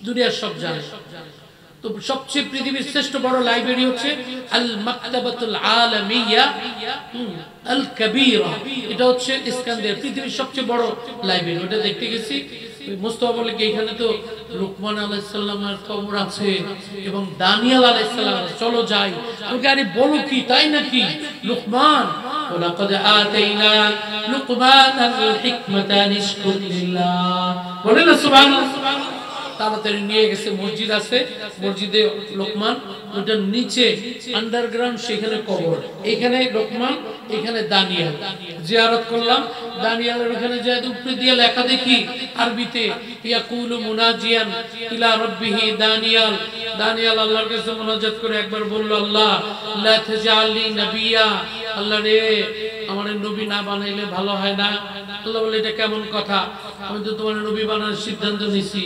[SPEAKER 1] দুনিয়ার সব জানে। তো সবচেয়ে পৃথিবীর শ্রেষ্ঠ বড় লাইব্রেরি হচ্ছে আল মাকতাবাতুল আলামিয়া আল কাবীরা, এটা হচ্ছে ইস্কান্দারিয়া, পৃথিবীর সবচেয়ে বড় লাইব্রেরি। ওটা দেখতে গেছি। মুস্তাফা বলে কি এখানে তো লুকমান আলাইহিস সালামের কবর আছে এবং দানিয়েল আলাইহিস সালাম, চলো যাই। ওকে আরে বলো কি, তাই নাকি? লুকমান ওয়ালাকাদ আতাইনা লুকমানাল হিকমাতা আনিশকুর লিল্লাহ। বলেন না সুবহানাল্লাহ। তাড়াতাড়ি নিয়ে গেছে, মসজিদ আছে, মসজিদে লোকমান, ওটার নিচে আন্ডারগ্রাউন্ড, সেখানে কবর। এখানে লোকমান, এখানে দানিয়েল। জিয়ারত করলাম দানিয়েলের ওখানে, যায় উপরে দিয়ে লেখা দেখি আরবিতে ইয়াকুলু মুনাজিয়ান ইলা রাব্বিহি দানিয়েল। দানিয়েল আল্লাহর কাছে মুনাজাত করে একবার বলল, আল্লাহ লা তাজআলনি নবিয়্যা, আল্লাহ রে আমার নবী না বানাইলে ভালো হয় না। আল্লাহ বলে এটা কেমন কথা, আমি তো তোমার নবী বানানোর সিদ্ধান্ত নিছি।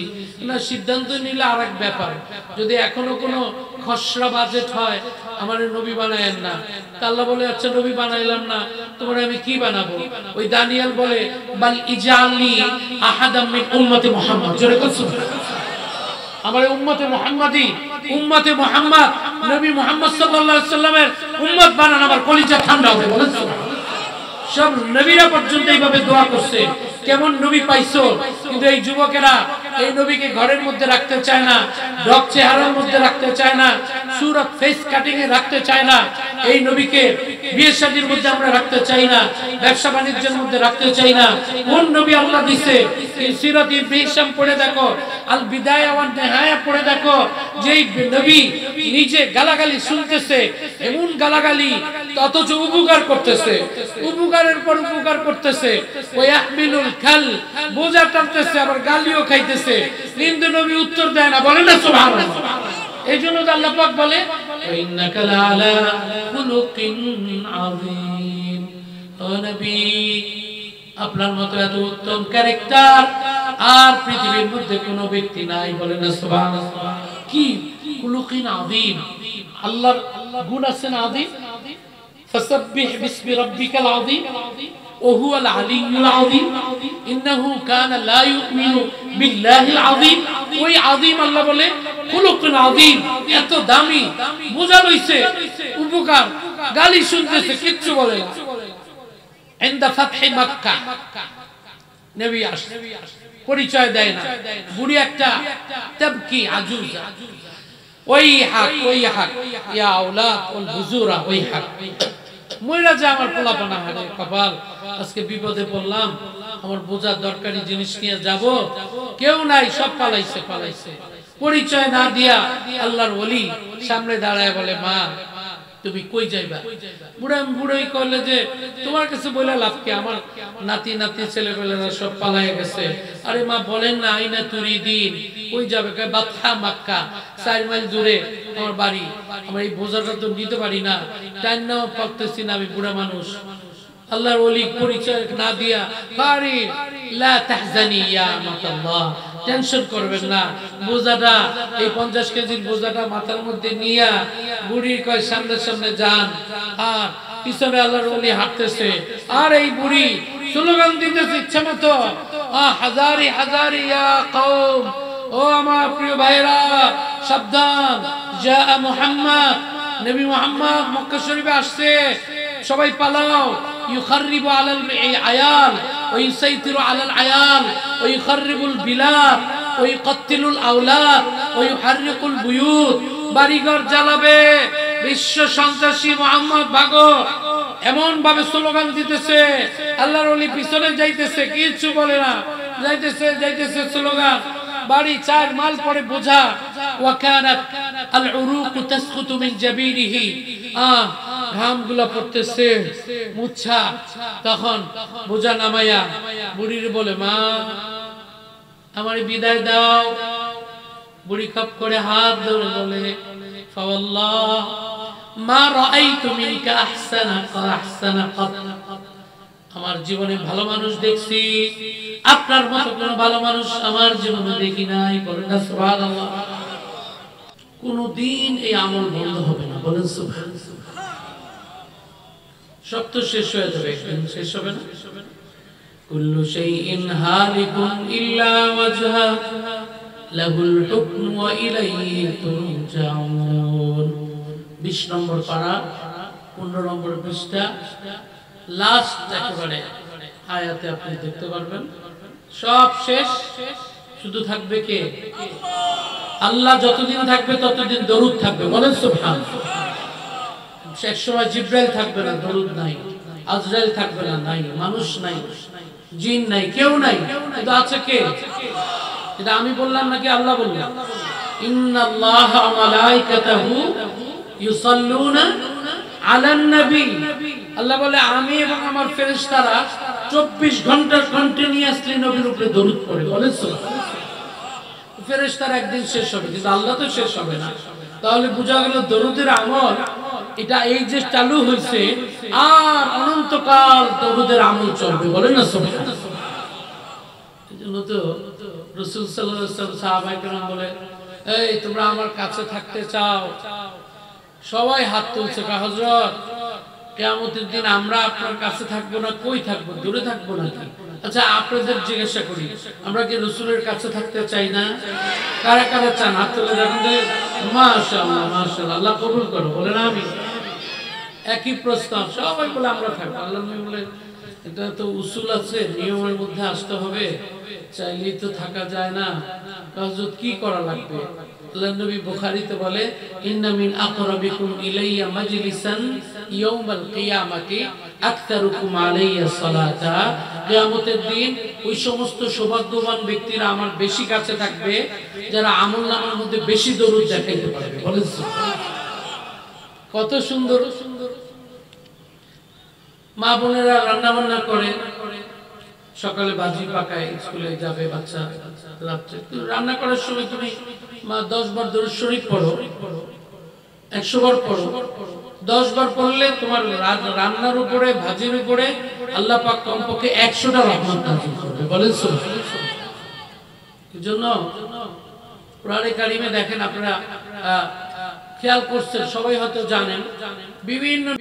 [SPEAKER 1] না, সিদ্ধান্ত নিলে আরেক ব্যাপার, যদি এখনো কোনো খসড়া বাজেট হয় আমার নবী বানায়েন না। তা আল্লাহ বলে আচ্ছা নবী বানাইলাম না, তোমার আমি কি বানাবো? ওই দানিয়েল বলে বাল ইজালি আহাদাম মিন উম্মতি মুহাম্মদ, জোরে কসম আমার উম্মতে মুহাম্মাদি, উম্মতে মুহাম্মদ নবী মুহাম্মদ সাল্লাল্লাহু আলাইহি সাল্লামের উম্মত বানান, আমার কলিজা ঠান্ডা হবে। বলেন সব নবীরা পর্যন্ত এইভাবে দোয়া করছে, কেমন নবী পাইছো। কিন্তু এই যুবকেরা এই নবীকে ঘরের মধ্যে রাখতে চায় না, ডক চেহারার মধ্যে রাখতে চায় না, সুরত ফেস কাটিং এ রাখতে চায় না। এই নবীকে বিয়ে শাদীর মধ্যে আমরা রাখতে চাই না, ব্যবসা বাণিজ্যের মধ্যে রাখতে চাই না। কোন নবী আল্লাহ দিছে? সিরাত ইবনে হিশাম পড়ে দেখো, আল বিদায়া ওয়ান নিহায়া পড়ে দেখো, যেই নবী নিজে গালাগালি শুনতেছে, এমন গালাগালি অথচ উপকার করতেছে, উপকারের পর উপকার করতেছে। ওই ইয়াহমিলুল খাল, বোঝা টানতেছে, আবার গালিও খাইতেছে, কিন্তু নবী উত্তর দেয় না। বলেন না সুবহানাল্লাহ। এই জন্য আল্লাহ পাক বলে ইন্নাকা লাআলা খুলুকিন আযীম, ও নবী আপনার মতো এত উত্তম ক্যারেক্টার আর পৃথিবীর মধ্যে কোনো ব্যক্তি নাই। বলেন না সুবহানাল্লাহ। কি খুলুকিন আযীম, আল্লাহর গুণ আছেন আযীম। ফাসাব্বিহ বিসমি রাব্বিকাল আযীম وهو العلي العظيم انه كان لا يؤمن بالله العظيم। ওই আযীম আল্লাহ বলে খুলুকুন আযীম, এত দামি, বোঝা লইছে, উপকার, গালি শুনতেছে, কিচ্ছু বলে না। ইনদা ফাতহি মক্কা নবী আসে, পরিচয় দেয় না, বুড়ি একটা তাবকি আজুজ, ওই হাক ইয়া আওলাদ ওয়াল হুজুরা, ওই হাক মইরা যা আমার পোলাপানা, হারে কপাল, আজকে বিপদে পড়লাম, আমার বোঝার দরকারি জিনিস নিয়ে যাব, কেউ নাই, সব পালাইছে। পরিচয় না দিয়া আল্লাহর ওলি সামনে দাঁড়ায় বলে, মা তুমি কই যাইবা? বুড়াই কইলে যে তোমার কাছে বলে লাভ কি, আমার নাতি ছেলেপেলেরা সব পালাইয়া গেছে। আরে মা বলেন না, আইনা তুরিদিন কই যাবে? বাদশা মক্কা 4 মাইল দূরে আমার বাড়ি, আমার এই বোঝাটা তো নিতে পারি না, টাইনাও পারতেছি না, আমি বুড়া মানুষ। আল্লাহর ওলি পরিচয় না দিয়া, কারি লা তাহজানি ইয়া আমাতাল্লাহ, টেনশন করবেন না, বোঝাটা এই 50 কেজির বোঝাটা মাথার মধ্যে নিয়া বুড়ি কয় সামনে যান, আর পিছনে আল্লাহর ওলি হাঁটতেছে, আর এই বুড়ি স্লোগান দিতেছে ইচ্ছা মতো, হাজারি ইয়া কওম, ও আমার প্রিয় ভাইরা সাবধান, জা মুহাম্মদ, নবী মুহাম্মদ মক্কা শরীফে আসছে, সবাই পালাও। ইউখারিবু আলাল আয়াল ওয়া ইউসাইতিরু আলাল আয়াল ওয়া ইউখারিবুল বিলাদ ওয়া ইউকাত্তিলুল আওলাদ ওয়া ইউহারিকুল বুয়ুত, বাড়িঘর জ্বালাবে, বিশ্ব সন্ত্রাসী মুহাম্মদ ভাগো, এমন ভাবে স্লোগান দিতেছে। আল্লাহর ওলি পিছনে যাইতেছে, কিছু বলে না, যাইতেছে স্লোগান। বাড়ি 4 মাইল পরে বোঝা, ওয়া কানাত আল উরুক তাসকুতু মিন জাবিরিহি, ঘামগুলো পড়তেছে, মুচ্ছা। তখন বোঝা নামায়া বুড়ির বলে, মা আমার বিদায় দাও। বুড়ি কাপ করে হাত ধরে বলে, ফাওয়াল্লাহ মা রাআইতু মিনকা আহসানা কত, আমার জীবনে ভালো মানুষ দেখছি, আপনার মতো কোন ভালো মানুষ আমার জীবনে দেখি নাই। বলেন না সুবহানাল্লাহ। কোনদিন এই আমল বন্ধ হবে না। বলেন সুবহানাল্লাহ। সব তো শেষ হয়ে যাবে, একদিন শেষ হবে না। কুল্লু শাইইন হালিকুন ইল্লা ওয়াজহা লাহুল হুকমু ওয়া ইলাইহি তুরজাউন। 20 নম্বর পারা, 15 নম্বর পৃষ্ঠা, লাস্ট একেবারে আয়াতে আপনি দেখতে পারবেন সব শেষ, শুধু থাকবে কে? আল্লাহ যতদিন থাকবে ততদিন দরুদ থাকবে। বলেন সুবহানাল্লাহ। শেষ সময় জিব্রাইল থাকবে না, দরুদ নাই, আজরাইল থাকবে না, নাই, মানুষ নাই, জিন নাই, কেউ নাই, কিন্তু আছে কে? এটা আমি বললাম নাকি আল্লাহ বললেন? ইন্নাল্লাহা ওয়া মালাইকাতাহু ইউসাল্লুনা আলান নবী। আল্লাহ বলে আমি এবং আমার ফেরেশতারা 24 ঘন্টা কন্টিনিউয়াসলি নবীর উপরে দরুদ পড়ে। বলেন সুবহানাল্লাহ। ফেরেশতারা একদিন শেষ হবে, কিন্তু আল্লাহ তো শেষ হবে না। তাহলে বোঝা গেল দরুদের আমল এটা এই যে চালু হয়েছে, আর অনন্তকাল দরুদের আমল চলবে। বলেন না সুবহানাল্লাহ। এজন্য তো রাসূল সাল্লাল্লাহু আলাইহি ওয়াসাল্লাম সাহাবায়ে কেরাম বলে, এই তোমরা আমার কাছে থাকতে চাও? সবাই হাত তুলছে, হযরত কিয়ামতের দিন আমরা আপনার কাছে থাকবো না, কই থাকবো? দূরে থাকবো নাকি? আচ্ছা আপনাদের জিজ্ঞাসা করি, আমরা কি রাসূলের কাছে থাকতে চাই না? কারা কারা চান? হাত তুলে দেখেন। মাশাআল্লাহ মাশাআল্লাহ, আল্লাহ কবুল করো। বলেন আমিন। একই প্রস্তাব, সবাই বলে আমরা থাকবো। আল্লাহ নবী বলে, এটা তো উসুল আছে, নিয়মের মধ্যে আসতে হবে, চাইলেই তো থাকা যায় না। হযরত কি করা লাগবে? আল্লাহর নবী বুখারীতে বলে ইন্না মিন আকরাবিকুম ইলাইয়া মাজলিসান ইয়াউমাল কিয়ামাতি আকতারুকুম আলাইয়া সালাতা। কিয়ামতের দিন ওই সমস্ত সৌভাগ্যবান ব্যক্তিরা আমার বেশি কাছে থাকবে যারা আমলনামার মধ্যে বেশি দরুদ দেখাইতে পারবে। বলেন কত সুন্দর। মা বোনেরা রান্না বান্না করে, সকালে বাজি পাকায়, স্কুলে যাবে বাচ্চা, রাত্রে রান্না করার সময় তুমি 10 বার দরুদ শরীফ পড়ো, 100 বার পড়ো। 10 বার পড়লে তোমার রান্নার উপরে, ভাজির উপরে আল্লাহ পাক কমপক্ষে 100টা রহমত নাযিল করবে। বলেন সুবহানাল্লাহ। এজন্য কোরআনে কারিমে দেখেন, আপনারা খেয়াল করছেন, সবাই হয়তো জানেন, বিভিন্ন